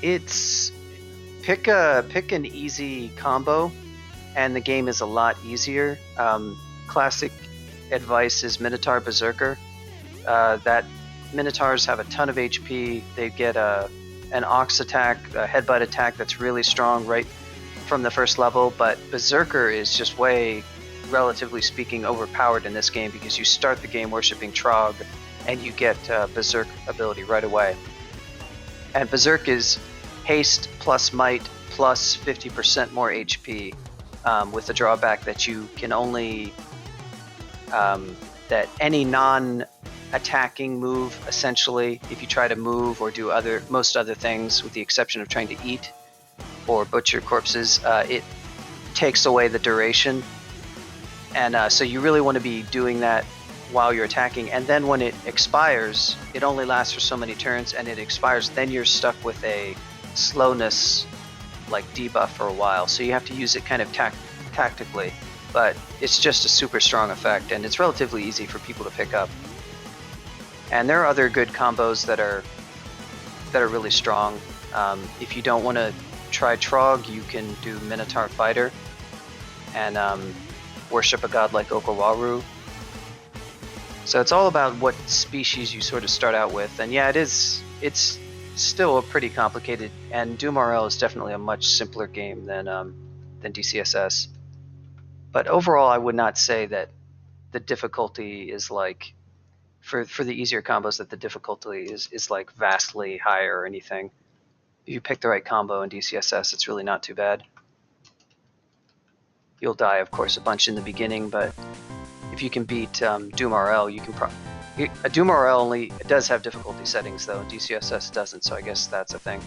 It's pick an easy combo, and the game is a lot easier. Classic advice is Minotaur Berserker. That Minotaurs have a ton of HP. They get an Ox attack, a headbutt attack that's really strong right from the first level, but Berserker is just way, relatively speaking, overpowered in this game because you start the game worshipping Trog, and you get Berserk ability right away. And Berserk is haste plus might plus 50% more HP, with the drawback that you can only that any non-attacking move, essentially, if you try to move or do most other things, with the exception of trying to eat or butcher corpses, it takes away the duration. And so you really want to be doing that while you're attacking. And then when it expires, it only lasts for so many turns, and it expires, then you're stuck with a slowness like debuff for a while. So you have to use it kind of tactically. But it's just a super strong effect, and it's relatively easy for people to pick up. And there are other good combos that are really strong. If you don't want to try Trog, you can do Minotaur Fighter and worship a god like Okawaru. So it's all about what species you sort of start out with. And yeah, it's still a pretty complicated, and Doom RL is definitely a much simpler game than DCSS. But overall, I would not say that the difficulty is like, for the easier combos, that the difficulty is like vastly higher or anything. If you pick the right combo in DCSS, it's really not too bad. You'll die, of course, a bunch in the beginning, but if you can beat Doom RL, you can Doom RL only does have difficulty settings, though, and DCSS doesn't, so I guess that's a thing.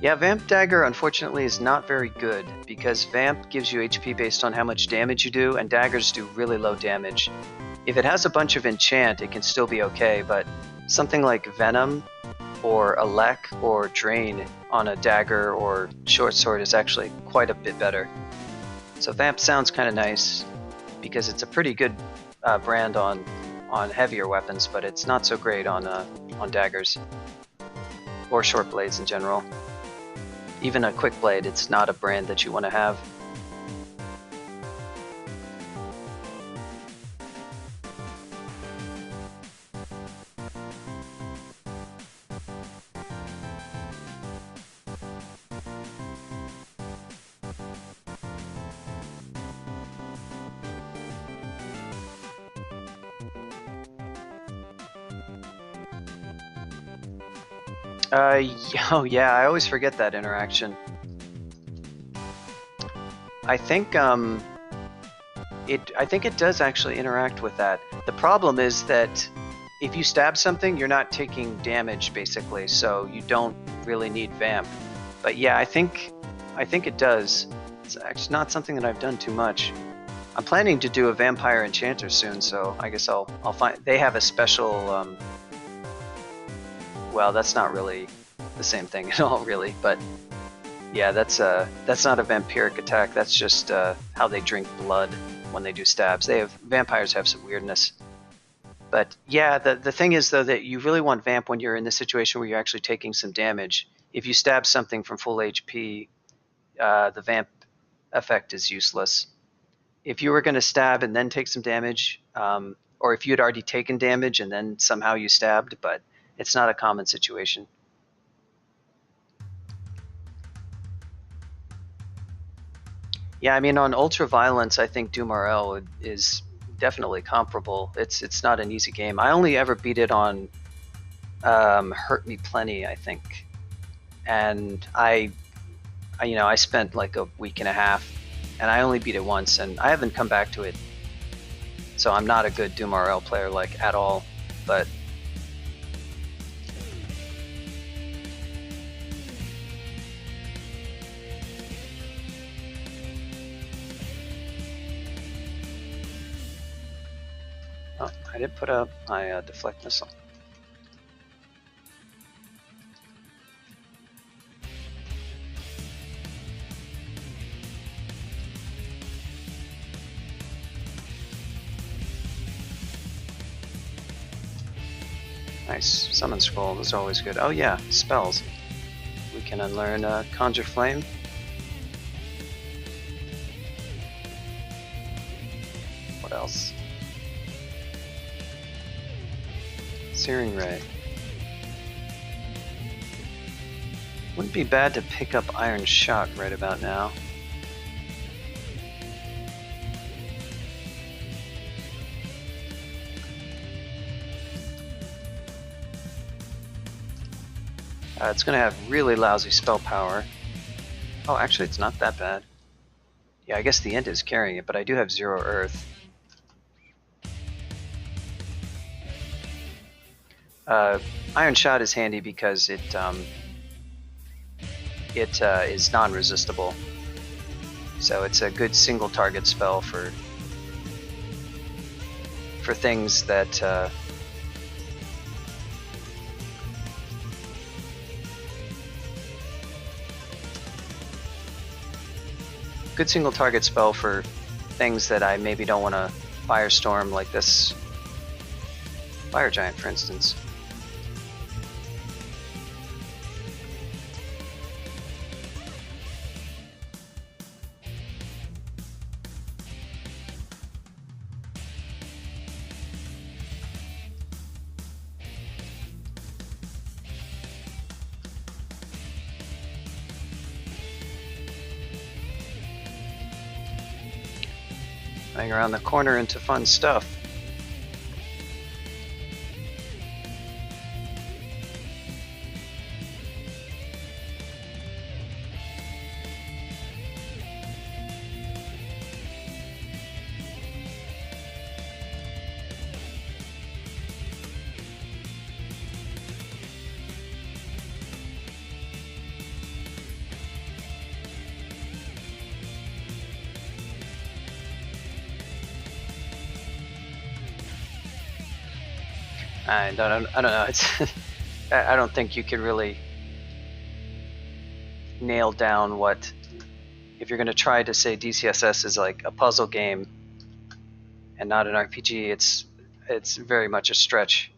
Yeah, Vamp Dagger, unfortunately, is not very good, because Vamp gives you HP based on how much damage you do, and Daggers do really low damage. If it has a bunch of enchant, it can still be okay, but something like Venom, or Elec, or Drain on a Dagger or Short Sword is actually quite a bit better. So Vamp sounds kind of nice, because it's a pretty good brand on heavier weapons, but it's not so great on Daggers, or Short Blades in general. Even a Quick Blade, it's not a brand that you want to have. Oh yeah, I always forget that interaction. I think it does actually interact with that. The problem is that if you stab something, you're not taking damage basically, so you don't really need Vamp. But yeah, I think it does. It's actually not something that I've done too much. I'm planning to do a Vampire Enchanter soon, so I guess I'll find. They have a special. Well, that's not really the same thing at all, really. But yeah, that's not a vampiric attack. That's just how they drink blood when they do stabs. Vampires have some weirdness. But yeah, the thing is though that you really want Vamp when you're in the situation where you're actually taking some damage. If you stab something from full HP, the Vamp effect is useless. If you were going to stab and then take some damage, or if you had already taken damage and then somehow you stabbed, but it's not a common situation. Yeah, I mean, on Ultraviolence, I think Doom RL is definitely comparable. It's not an easy game. I only ever beat it on Hurt Me Plenty, I think. And I spent like a week and a half, and I only beat it once, and I haven't come back to it. So I'm not a good Doom RL player, like, at all. But oh, I did put up my deflect missile. Nice. Summon Scroll, those are always good. Oh yeah, spells. We can unlearn Conjure Flame. What else? Searing Ray. Wouldn't be bad to pick up Iron Shot right about now. It's going to have really lousy spell power. Oh, actually, it's not that bad. Yeah, I guess the Int is carrying it, but I do have 0 Earth. Iron Shot is handy because it is non-resistible. So it's a good single target spell for things that good single target spell for things that I maybe don't want to Firestorm, like this Fire Giant, for instance. Running around the corner into fun stuff. I don't know. It's I don't think you can really nail down what, if you're going to try to say DCSS is like a puzzle game and not an RPG. It's very much a stretch.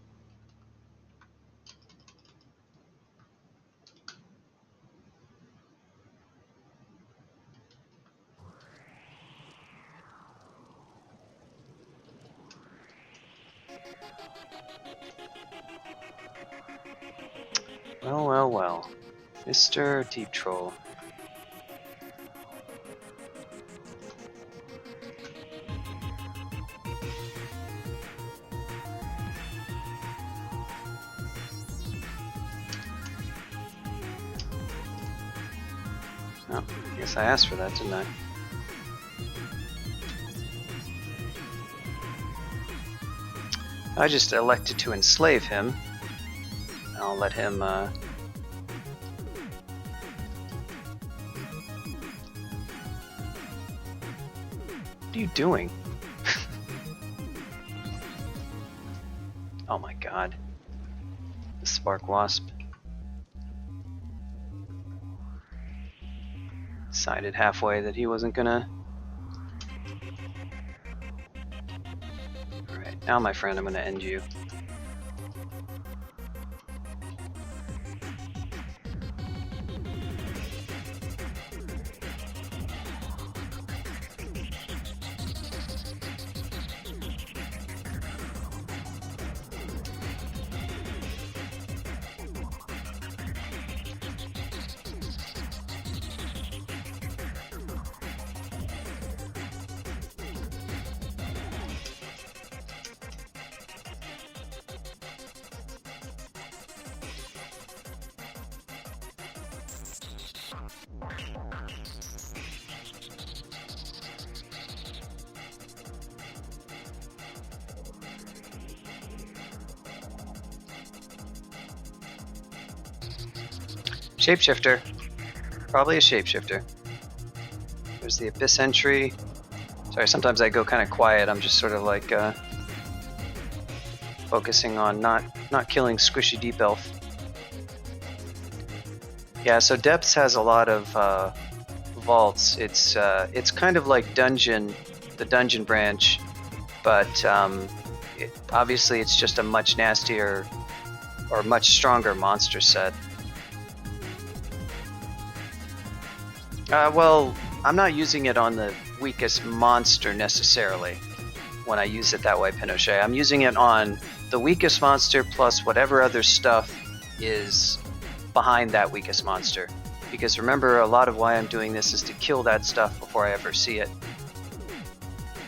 Well. Mr. Deep Troll. Oh, I guess I asked for that, didn't I? I just elected to enslave him. I'll let him what are you doing? Oh my god. The Spark Wasp. Decided halfway that he wasn't gonna... Alright, now my friend, I'm gonna end you. Shapeshifter. Probably a shapeshifter. There's the Abyss entry. Sorry, sometimes I go kind of quiet. I'm just sort of like focusing on not killing Squishy Deep Elf. Yeah, so Depths has a lot of vaults. It's kind of like the dungeon branch, but obviously it's just a much nastier or much stronger monster set. Well, I'm not using it on the weakest monster necessarily when I use it that way, Pinochet. I'm using it on the weakest monster plus whatever other stuff is behind that weakest monster. Because remember, a lot of why I'm doing this is to kill that stuff before I ever see it.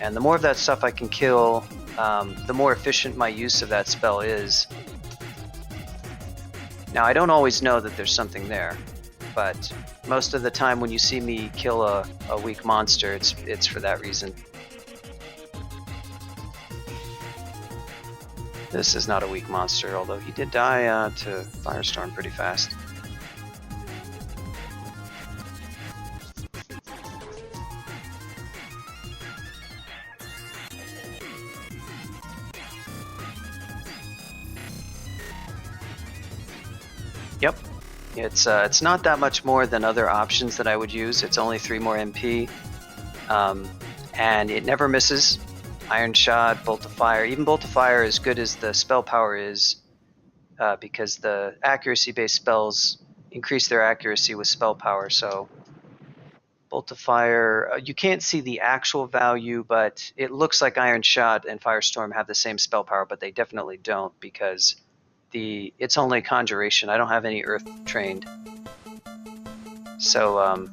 And the more of that stuff I can kill, the more efficient my use of that spell is. Now, I don't always know that there's something there, but most of the time when you see me kill a weak monster, it's for that reason. This is not a weak monster, although he did die to Firestorm pretty fast. Yep, it's not that much more than other options that I would use. It's only 3 more MP, and it never misses. Iron Shot, Bolt of Fire. Even Bolt of Fire, as good as the spell power is, because the accuracy-based spells increase their accuracy with spell power. So Bolt of Fire, you can't see the actual value, but it looks like Iron Shot and Firestorm have the same spell power, but they definitely don't, because it's only Conjuration. I don't have any Earth trained. So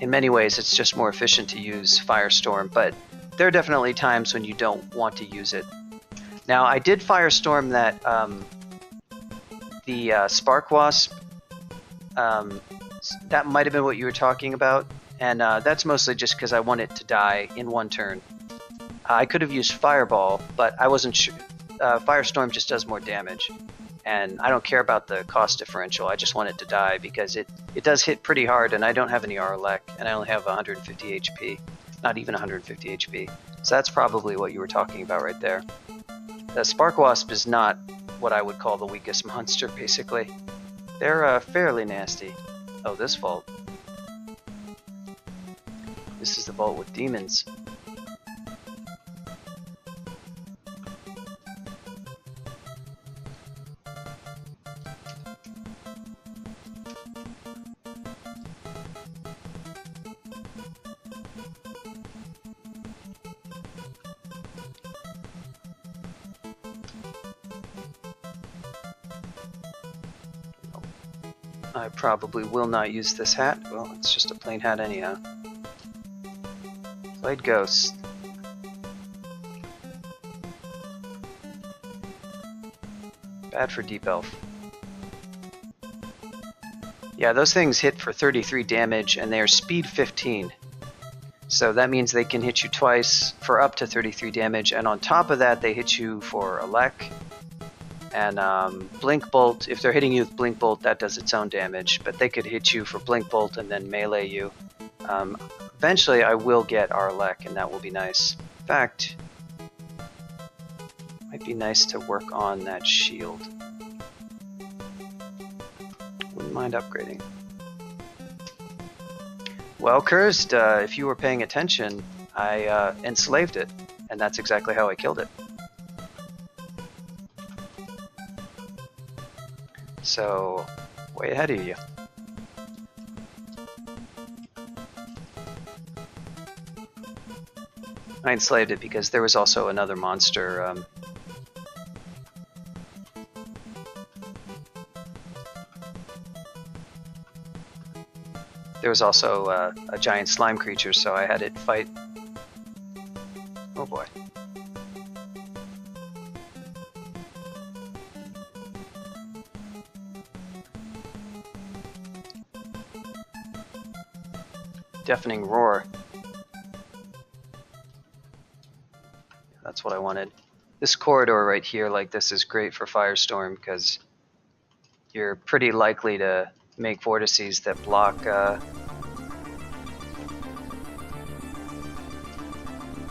in many ways it's just more efficient to use Firestorm, but there are definitely times when you don't want to use it. Now, I did Firestorm that the Spark Wasp, that might have been what you were talking about, and that's mostly just because I want it to die in one turn. I could have used Fireball, but I wasn't sure. Firestorm just does more damage, and I don't care about the cost differential. I just want it to die because it does hit pretty hard, and I don't have any Arlec, and I only have 150 HP. Not even 150 HP. So that's probably what you were talking about right there. The Spark Wasp is not what I would call the weakest monster, basically. They're fairly nasty. Oh, this vault. This is the vault with demons. I probably will not use this hat. Well, it's just a plain hat anyhow. Played Ghost. Bad for Deep Elf. Yeah, those things hit for 33 damage, and they are speed 15. So that means they can hit you twice for up to 33 damage, and on top of that, they hit you for Elec. And Blink Bolt, if they're hitting you with Blink Bolt, that does its own damage, but they could hit you for Blink Bolt and then melee you. Eventually I will get Arlec, and that will be nice. In fact, might be nice to work on that shield. Wouldn't mind upgrading. Well, Cursed, if you were paying attention, I enslaved it, and that's exactly how I killed it. So, way ahead of you. I enslaved it because there was also another monster. There was also a giant slime creature, so I had it fight. Oh boy. Deafening Roar. That's what I wanted. This corridor right here, like this, is great for Firestorm because you're pretty likely to make vortices that block.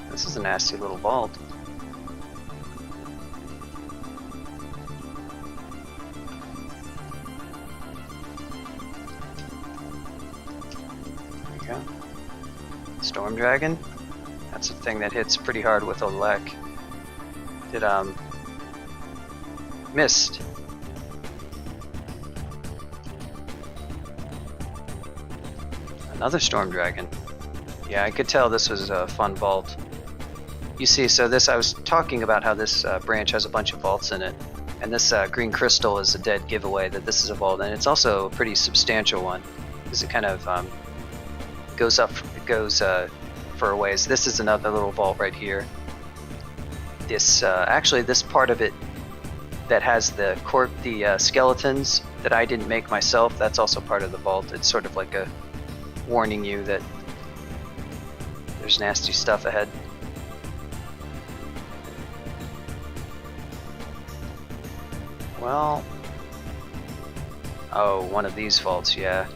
This is a nasty little vault. Storm Dragon. That's a thing that hits pretty hard with Elec. Did missed. Another storm dragon. Yeah, I could tell this was a fun vault. You see, so this, I was talking about how this branch has a bunch of vaults in it, and this green crystal is a dead giveaway that this is a vault, and it's also a pretty substantial one, because it kind of goes up, for a ways. This is another little vault right here. This, actually this part of it that has the skeletons that I didn't make myself, that's also part of the vault. It's sort of like a warning you that there's nasty stuff ahead. Well, oh, one of these vaults, yeah.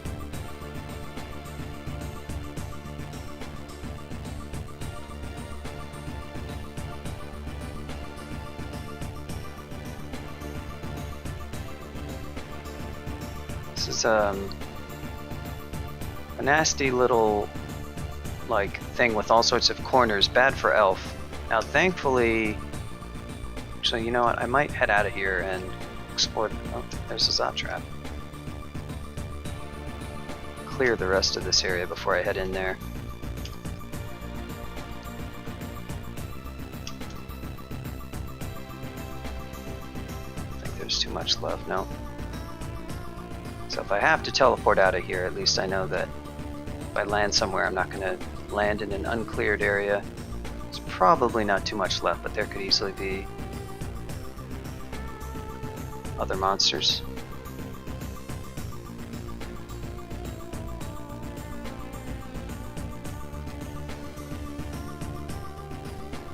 This is a nasty little like thing with all sorts of corners, bad for elf. Now thankfully, actually, you know what, I might head out of here and explore. Oh, there's a Zot trap. Clear the rest of this area before I head in there. I think there's too much left, no. So if I have to teleport out of here, at least I know that if I land somewhere, I'm not going to land in an uncleared area. There's probably not too much left, but there could easily be other monsters.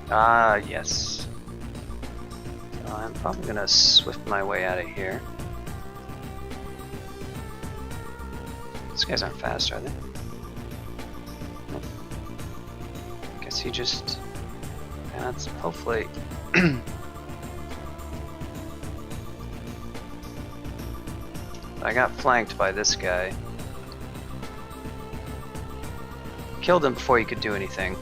Ah, yes. So I'm probably going to swift my way out of here. These guys aren't fast, are they? Nope. Guess he just... Yeah, that's hopefully... I got flanked by this guy. Killed him before he could do anything.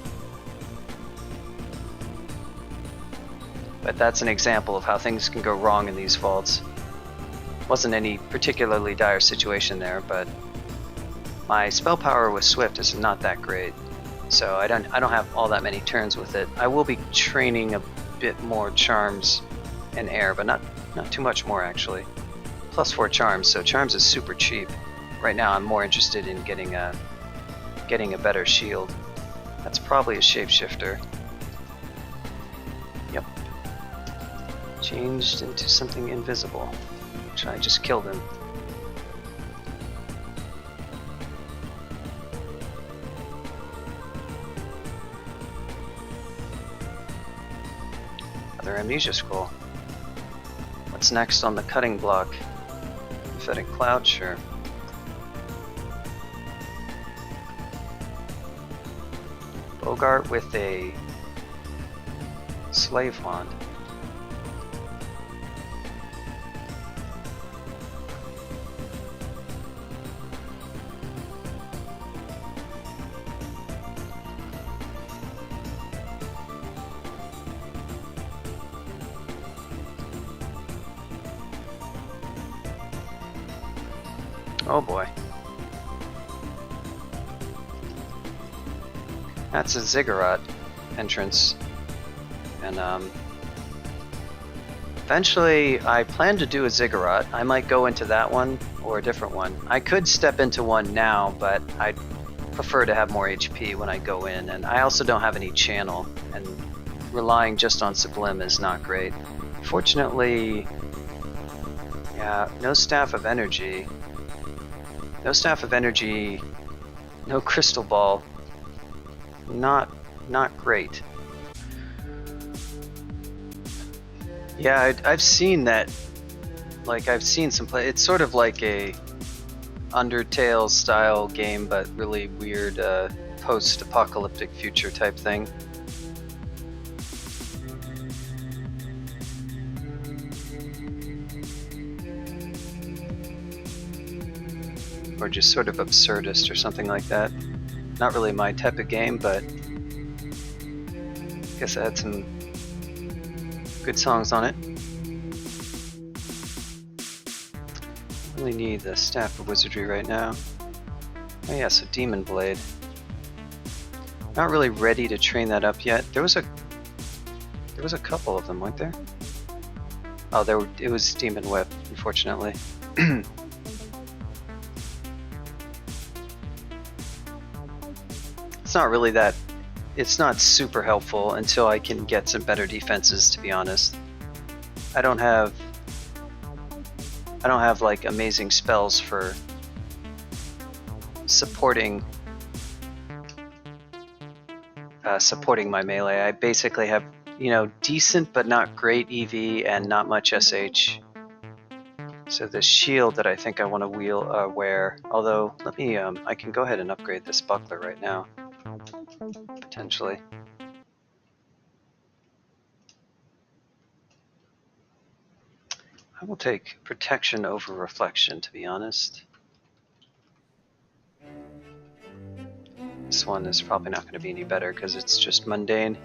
But that's an example of how things can go wrong in these vaults. Wasn't any particularly dire situation there, but my spell power with Swift is not that great, so I don't have all that many turns with it. I will be training a bit more charms and air, but not too much more actually. +4 charms, so charms is super cheap. Right now I'm more interested in getting a better shield. That's probably a shapeshifter. Yep. Changed into something invisible, which I just killed him. Another amnesia scroll. What's next on the cutting block? Prophetic cloud, sure. Bogart with a slave wand. Oh boy. That's a ziggurat entrance. And eventually I plan to do a ziggurat. I might go into that one or a different one. I could step into one now, but I'd prefer to have more HP when I go in. And I also don't have any channel, and relying just on Sublime is not great. Fortunately, yeah, no Staff of Energy. No Staff of Energy, no Crystal Ball. Not great. Yeah, I've seen that. Like, I've seen some play. It's sort of like a Undertale style game, but really weird post-apocalyptic future type thing. Or just sort of absurdist or something like that. Not really my type of game, but I guess it had some good songs on it. Really need the Staff of Wizardry right now. Oh yeah, so Demon Blade. Not really ready to train that up yet. There was a couple of them, weren't there? Oh, it was Demon Whip, unfortunately. It's not really that. It's not super helpful until I can get some better defenses, to be honest. I don't have like amazing spells for supporting my melee. I basically have, you know, decent but not great EV and not much SH. So the shield that I think I want to wear, although let me, I can go ahead and upgrade this buckler right now, potentially. I will take protection over reflection, to be honest. This one is probably not going to be any better because it's just mundane.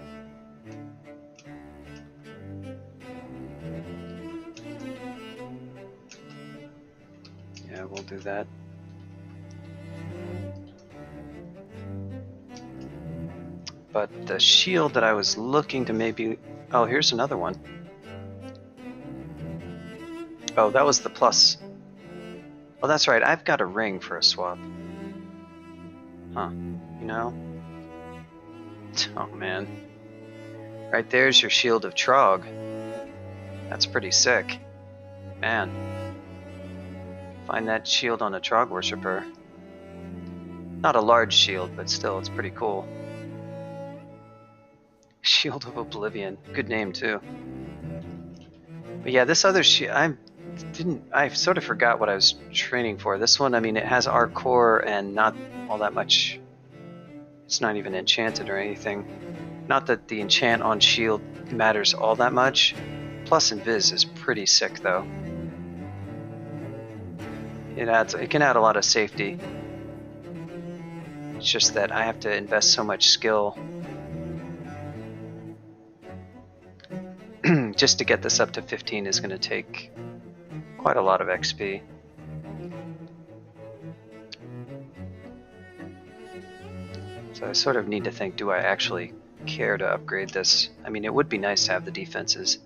Yeah, we'll do that. But the shield that I was looking to maybe... Oh, here's another one. Oh, that was the plus. Oh, that's right. I've got a ring for a swap. Huh. You know? Oh, man. Right there's your Shield of Trog. That's pretty sick. Man. Find that shield on a Trog worshipper. Not a large shield, but still, it's pretty cool. Shield of Oblivion. Good name, too. But yeah, this other shield... I sort of forgot what I was training for. This one, I mean, it has Arc Core and not all that much. It's not even enchanted or anything. Not that the enchant on shield matters all that much. Plus Invis is pretty sick though. It can add a lot of safety. It's just that I have to invest so much skill just to get this up to 15 is going to take quite a lot of XP. So I sort of need to think, do I actually care to upgrade this? I mean, it would be nice to have the defenses.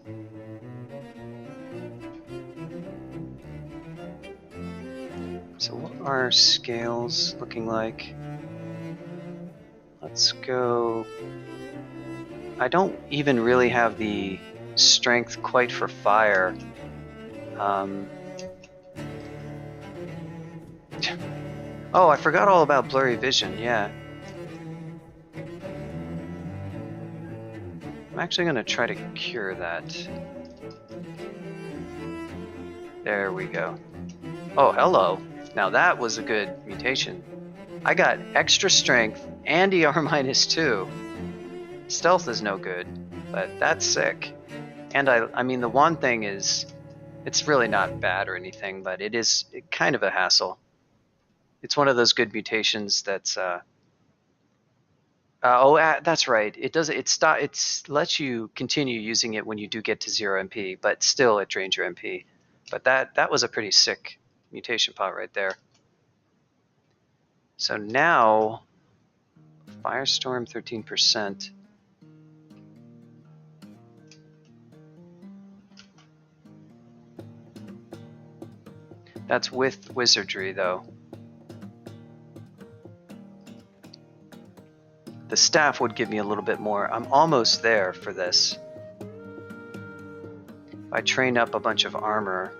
So what are scales looking like? Let's go... I don't even really have the strength quite for fire. Oh, I forgot all about blurry vision, yeah. I'm actually going to try to cure that. There we go. Oh, hello. Now that was a good mutation. I got extra strength and ER -2. Stealth is no good, but that's sick. And I mean, the one thing is, it's really not bad or anything, but it is kind of a hassle. It's one of those good mutations that's that's right. It does. It lets you continue using it when you do get to 0 MP, but still it drains your MP. But that was a pretty sick mutation pot right there. So now, Firestorm 13%. That's with Wizardry though. The staff would give me a little bit more. I'm almost there for this. If I train up a bunch of armor.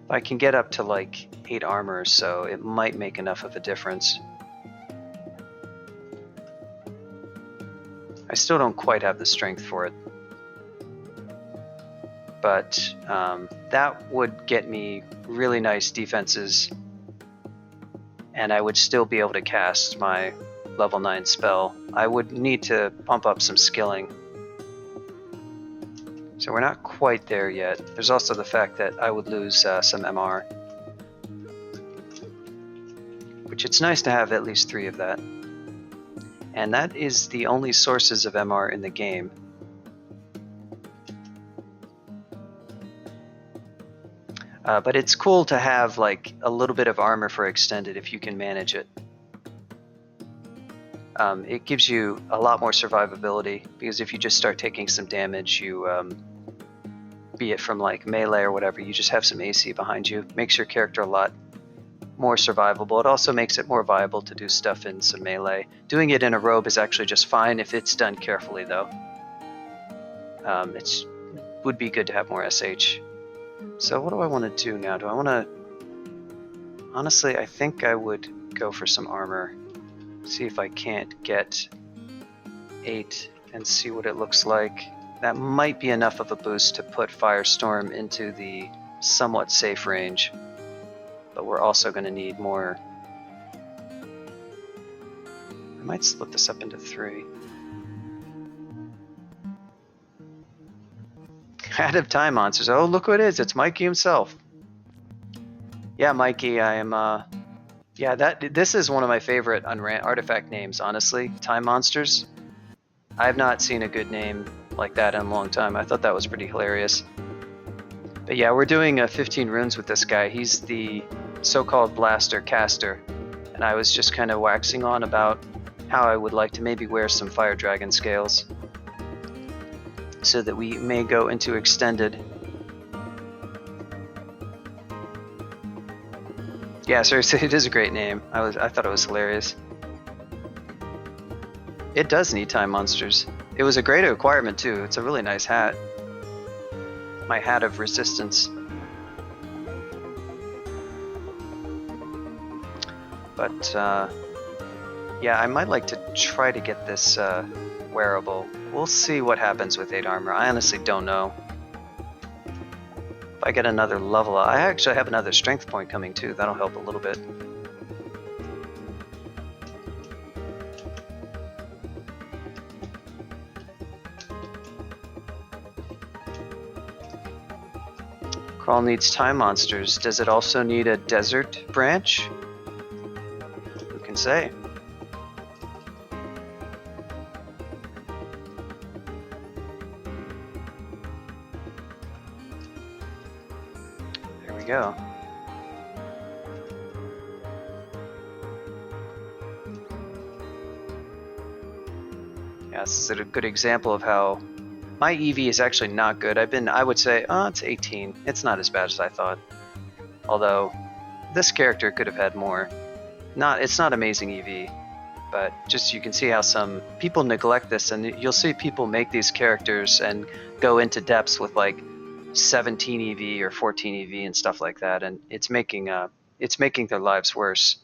If I can get up to like 8 armor or so, it might make enough of a difference. I still don't quite have the strength for it. But that would get me really nice defenses. And I would still be able to cast my level 9 spell. I would need to pump up some skilling. So we're not quite there yet. There's also the fact that I would lose some MR. Which it's nice to have at least 3 of that. And that is the only sources of MR in the game. But it's cool to have like a little bit of armor for extended if you can manage it. It gives you a lot more survivability, because if you just start taking some damage, you be it from like melee or whatever, you just have some AC behind you. Makes your character a lot more survivable. It also makes it more viable to do stuff in some melee. Doing it in a robe is actually just fine if it's done carefully, though. It would be good to have more SH. So what do I want to do now? Do I want to... Honestly, I think I would go for some armor. See if I can't get 8 and see what it looks like. That might be enough of a boost to put Firestorm into the somewhat safe range. But we're also going to need more. I might split this up into 3. Out of time monsters. Oh, look who it is. It's Mikey himself. Yeah, Mikey, I am... Yeah, this is one of my favorite artifact names, honestly. Time monsters. I have not seen a good name like that in a long time. I thought that was pretty hilarious. But yeah, we're doing 15 runes with this guy. He's the so-called blaster caster. And I was just kind of waxing on about how I would like to maybe wear some fire dragon scales so that we may go into extended. Yeah, seriously, it is a great name. I thought it was hilarious. It does need time monsters. It was a great acquirement too. It's a really nice hat. My hat of resistance. But yeah, I might like to try to get this wearable. We'll see what happens with 8 armor. I honestly don't know. If I get another level, I actually have another strength point coming too. That'll help a little bit. Crawl needs time monsters. Does it also need a desert branch? Who can say? There we go. Yeah, this is a good example of how my EV is actually not good. I would say, it's 18. It's not as bad as I thought. Although, this character could have had more. It's not amazing EV, but just you can see how some people neglect this, and you'll see people make these characters and go into depths with like 17 EV or 14 EV and stuff like that, and it's making their lives worse.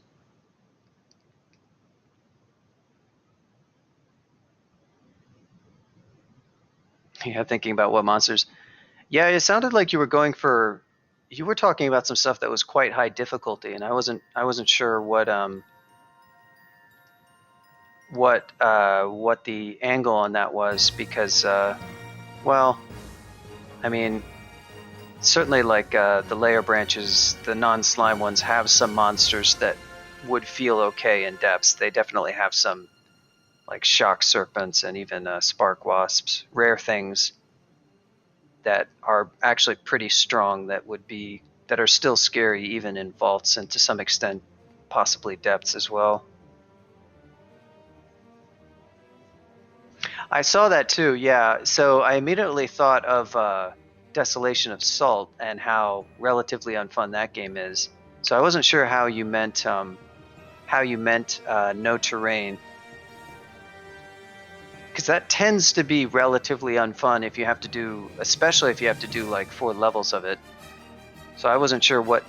Yeah, thinking about what monsters. Yeah, it sounded like you were talking about some stuff that was quite high difficulty, and I wasn't sure what the angle on that was, because well, I mean, certainly like the layer branches, the non-slime ones have some monsters that would feel okay in depths. They definitely have some like shock serpents and even spark wasps, rare things that are actually pretty strong, that are still scary even in vaults, and to some extent possibly depths as well. I saw that too, yeah. So I immediately thought of Desolation of Salt and how relatively unfun that game is. So I wasn't sure how you meant no terrain, because that tends to be relatively unfun if you have to do, especially if you have to do like 4 levels of it. So I wasn't sure to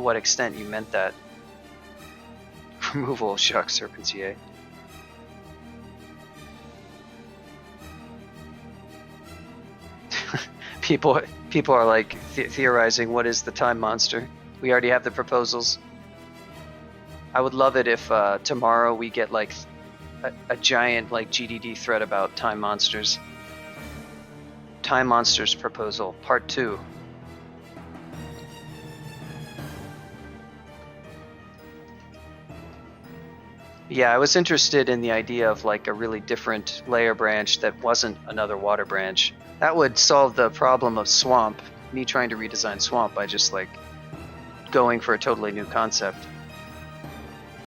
what extent you meant that. Removal of shock serpents, yay. People are like theorizing, what is the time monster? We already have the proposals. I would love it if tomorrow we get like a giant like GDD thread about time monsters. Time monsters proposal, part 2. Yeah, I was interested in the idea of like a really different layer branch that wasn't another water branch. That would solve the problem of swamp me trying to redesign Swamp by just like going for a totally new concept.